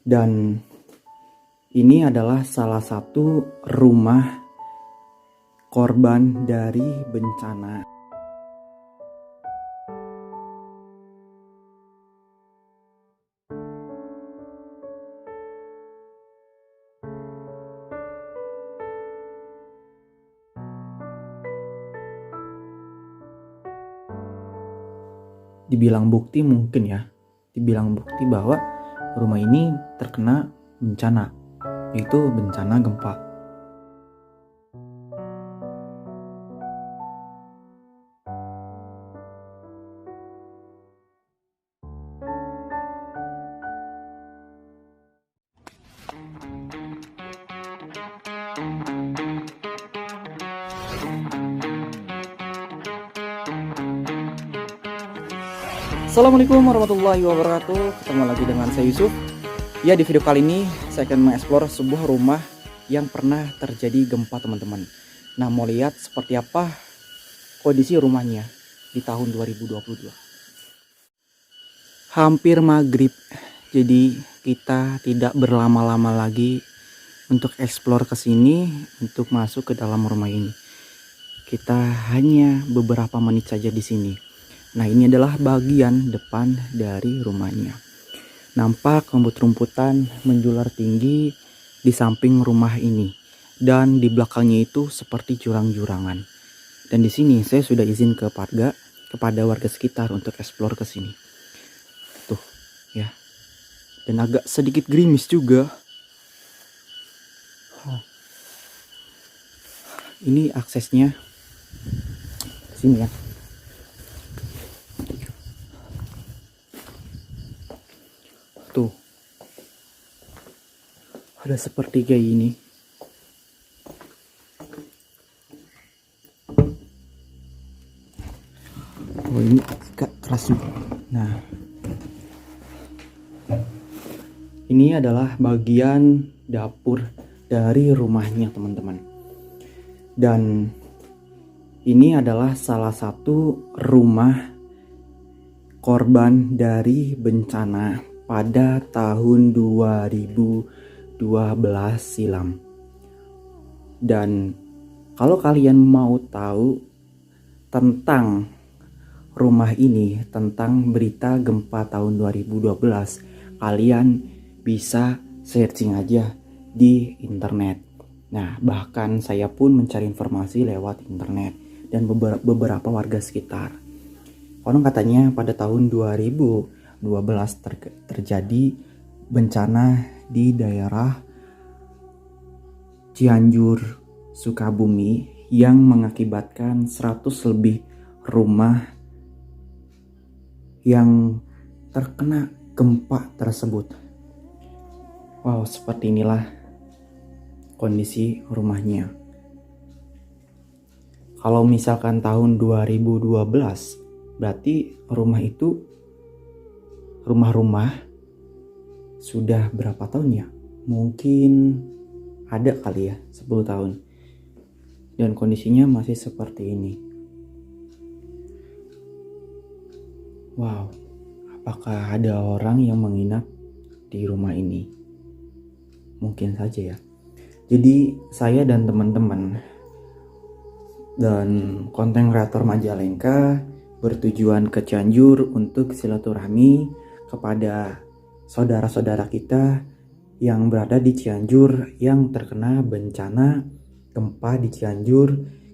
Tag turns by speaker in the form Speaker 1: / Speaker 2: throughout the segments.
Speaker 1: Dan ini adalah salah satu rumah korban dari bencana. Dibilang bukti mungkin ya, dibilang bukti bahwa rumah ini terkena bencana, yaitu bencana gempa. Assalamualaikum warahmatullahi wabarakatuh. Ketemu lagi dengan saya Yusuf. Ya, di video kali ini saya akan mengeksplor sebuah rumah yang pernah terjadi gempa, teman-teman. Nah, mau lihat seperti apa kondisi rumahnya di tahun 2022. Hampir maghrib, jadi kita tidak berlama-lama lagi untuk eksplor ke sini, untuk masuk ke dalam rumah ini. Kita hanya beberapa menit saja di sini. Nah, ini adalah bagian depan dari rumahnya. Nampak rumput-rumputan menjular tinggi di samping rumah ini. Dan di belakangnya itu seperti jurang-jurangan. Dan di sini saya sudah izin kepada warga sekitar untuk eksplor ke sini. Tuh, ya. Dan agak sedikit gerimis juga. Ini aksesnya ke sini ya. Tuh, ada seperti kayak ini. Oh, ini keras juga. Nah, ini adalah bagian dapur dari rumahnya, teman-teman. Dan ini adalah salah satu rumah korban dari bencana pada tahun 2012 silam. Dan kalau kalian mau tahu tentang rumah ini, tentang berita gempa tahun 2012, kalian bisa searching aja di internet. Nah, bahkan saya pun mencari informasi lewat internet dan beberapa warga sekitar. Konon katanya pada tahun 2012 terjadi bencana di daerah Cianjur, Sukabumi yang mengakibatkan 100 lebih rumah yang terkena gempa tersebut. Wow, seperti inilah kondisi rumahnya. Kalau misalkan tahun 2012, berarti rumah sudah berapa tahun ya? Mungkin ada kali ya 10 tahun. Dan kondisinya masih seperti ini. Wow, apakah ada orang yang menginap di rumah ini? Mungkin saja ya. Jadi saya dan teman-teman dan konten kreator Majalengka bertujuan ke Cianjur untuk silaturahmi kepada saudara-saudara kita yang berada di Cianjur yang terkena bencana gempa di Cianjur.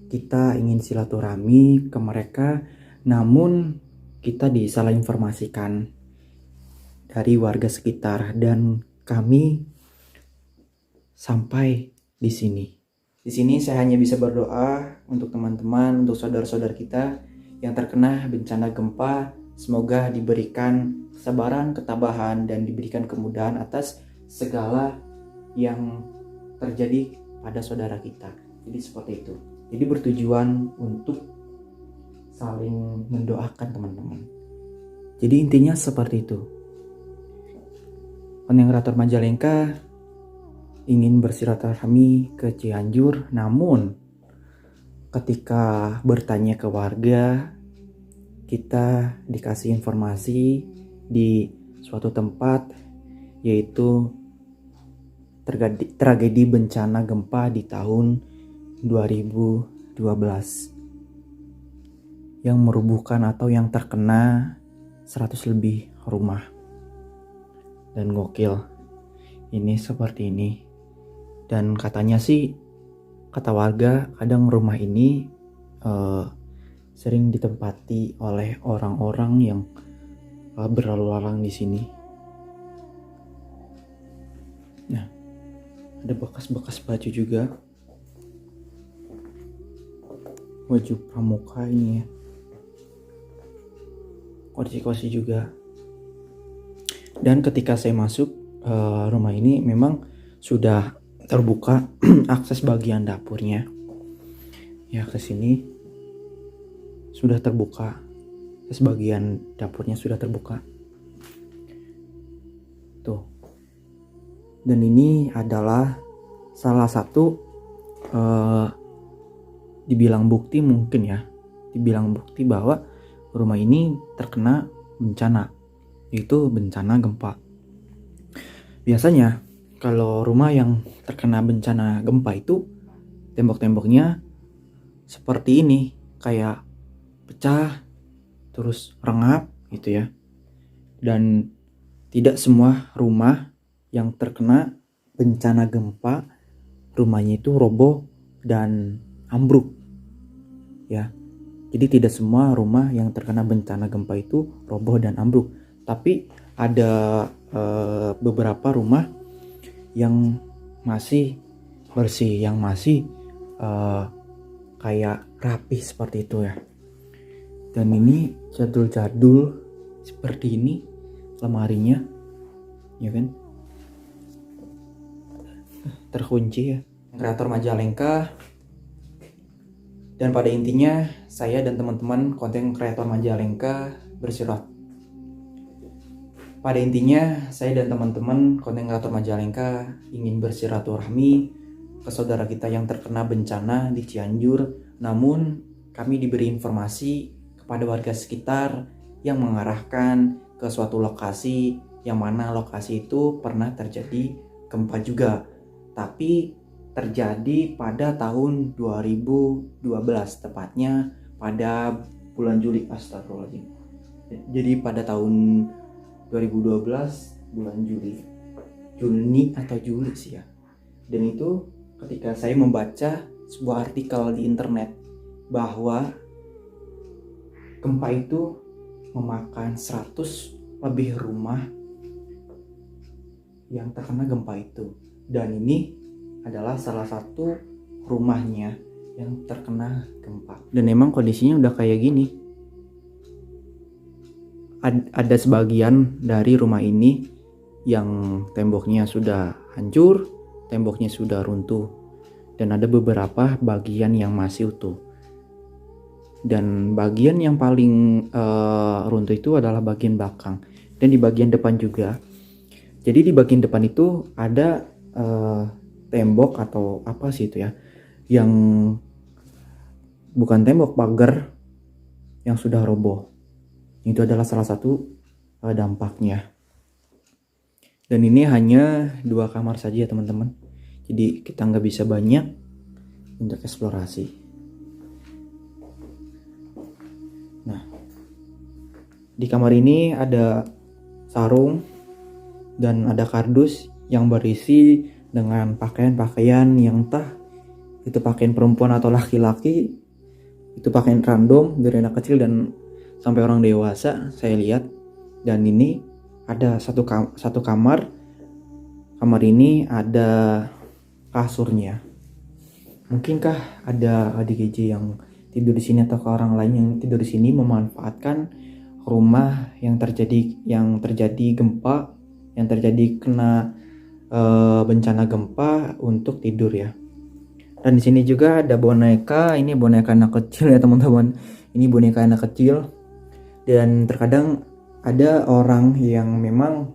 Speaker 1: Kita ingin silaturahmi ke mereka, namun kita disalah informasikan dari warga sekitar dan kami sampai di sini. Di sini saya hanya bisa berdoa untuk teman-teman, untuk saudara-saudara kita yang terkena bencana gempa, semoga diberikan kesabaran, ketabahan, dan diberikan kemudahan atas segala yang terjadi pada saudara kita. Jadi seperti itu. Jadi bertujuan untuk saling mendoakan, teman-teman. Jadi intinya seperti itu. Konten kreator Majalengka ingin bersilaturahmi ke Cianjur, namun ketika bertanya ke warga, kita dikasih informasi di suatu tempat, yaitu tragedi bencana gempa di tahun 2012 yang merubuhkan atau yang terkena 100 lebih rumah. Dan gokil, ini seperti ini. Dan katanya sih, kata warga, kadang rumah ini sering ditempati oleh orang-orang yang berlalu lalang di sini. Nah, ada bekas-bekas baju juga, baju pramuka ini ya, kursi-kursi juga. Dan ketika saya masuk rumah ini memang sudah terbuka akses bagian dapurnya. Ya, ke sini sudah terbuka, sebagian dapurnya sudah terbuka. Tuh. Dan ini adalah salah satu dibilang bukti mungkin ya, dibilang bukti bahwa rumah ini terkena bencana, yaitu bencana gempa. Biasanya kalau rumah yang terkena bencana gempa itu tembok-temboknya seperti ini, kayak pecah, terus rengap gitu ya. Dan tidak semua rumah yang terkena bencana gempa rumahnya itu roboh dan ambruk ya. Jadi tidak semua rumah yang terkena bencana gempa itu roboh dan ambruk, tapi ada beberapa rumah yang masih bersih, yang masih kayak rapi seperti itu ya. Dan ini jadul-jadul seperti ini lemarinya, ya kan, terkunci ya. Kreator Majalengka. Dan pada intinya saya dan teman-teman konten kreator Majalengka Pada intinya saya dan teman-teman konten kreator Majalengka ingin bersilaturahmi ke saudara kita yang terkena bencana di Cianjur. Namun kami diberi informasi kepada warga sekitar yang mengarahkan ke suatu lokasi yang mana lokasi itu pernah terjadi gempa juga, tapi terjadi pada tahun 2012, tepatnya pada bulan Juli. Astagfirullahaladzim. Jadi pada tahun 2012 bulan Juni atau Juli sih ya. Dan itu ketika saya membaca sebuah artikel di internet bahwa gempa itu memakan 100 lebih rumah yang terkena gempa itu. Dan ini adalah salah satu rumahnya yang terkena gempa. Dan memang kondisinya udah kayak gini. Ada sebagian dari rumah ini yang temboknya sudah hancur, temboknya sudah runtuh, dan ada beberapa bagian yang masih utuh. Dan bagian yang paling runtuh itu adalah bagian belakang dan di bagian depan juga. Jadi di bagian depan itu ada tembok atau apa sih itu ya, yang bukan tembok, pagar yang sudah roboh. Itu adalah salah satu dampaknya. Dan ini hanya 2 kamar saja ya teman-teman. Jadi kita nggak bisa banyak untuk eksplorasi. Nah, di kamar ini ada sarung dan ada kardus yang berisi dengan pakaian-pakaian yang entah itu pakaian perempuan atau laki-laki, itu pakaian random dari anak kecil dan sampai orang dewasa saya lihat. Dan ini ada satu kamar. Kamar ini ada kasurnya. Mungkinkah ada ADGJ yang tidur di sini atau orang lain yang tidur di sini memanfaatkan rumah yang terjadi gempa, yang terjadi kena bencana gempa untuk tidur ya. Dan di sini juga ada boneka. Ini boneka anak kecil ya teman-teman. Ini boneka anak kecil. Dan terkadang ada orang yang memang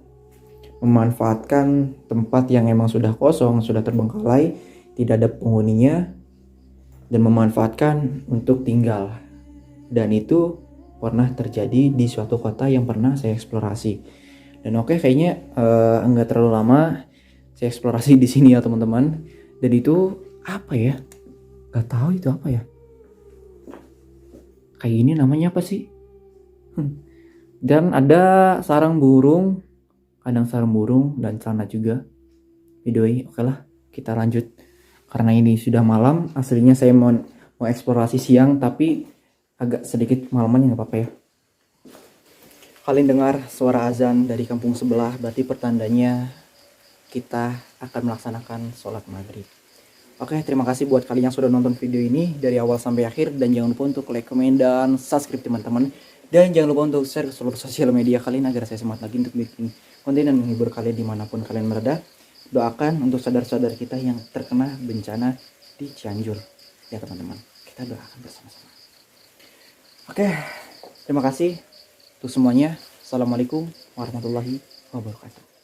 Speaker 1: memanfaatkan tempat yang emang sudah kosong, sudah terbengkalai, tidak ada penghuninya, dan memanfaatkan untuk tinggal. Dan itu pernah terjadi di suatu kota yang pernah saya eksplorasi. Dan oke, kayaknya enggak terlalu lama. saya eksplorasi di sini ya teman-teman. Dan itu apa ya? Gak tahu itu apa ya. Kayak ini namanya apa sih? Dan ada sarang burung, kandang sarang burung dan celana juga. Widoi, oke lah, kita lanjut. Karena ini sudah malam, aslinya saya mau eksplorasi siang, tapi agak sedikit malaman, nggak apa-apa ya. Kalian dengar suara azan dari kampung sebelah, berarti pertandanya kita akan melaksanakan sholat maghrib. Oke, terima kasih buat kalian yang sudah nonton video ini dari awal sampai akhir. Dan jangan lupa untuk like, komen, dan subscribe teman-teman. Dan jangan lupa untuk share ke seluruh sosial media kalian agar saya semangat lagi untuk bikin konten dan menghibur kalian dimanapun kalian berada. Doakan untuk saudara-saudara kita yang terkena bencana di Cianjur. Ya teman-teman, kita doakan bersama-sama. Oke, terima kasih untuk semuanya. Assalamualaikum warahmatullahi wabarakatuh.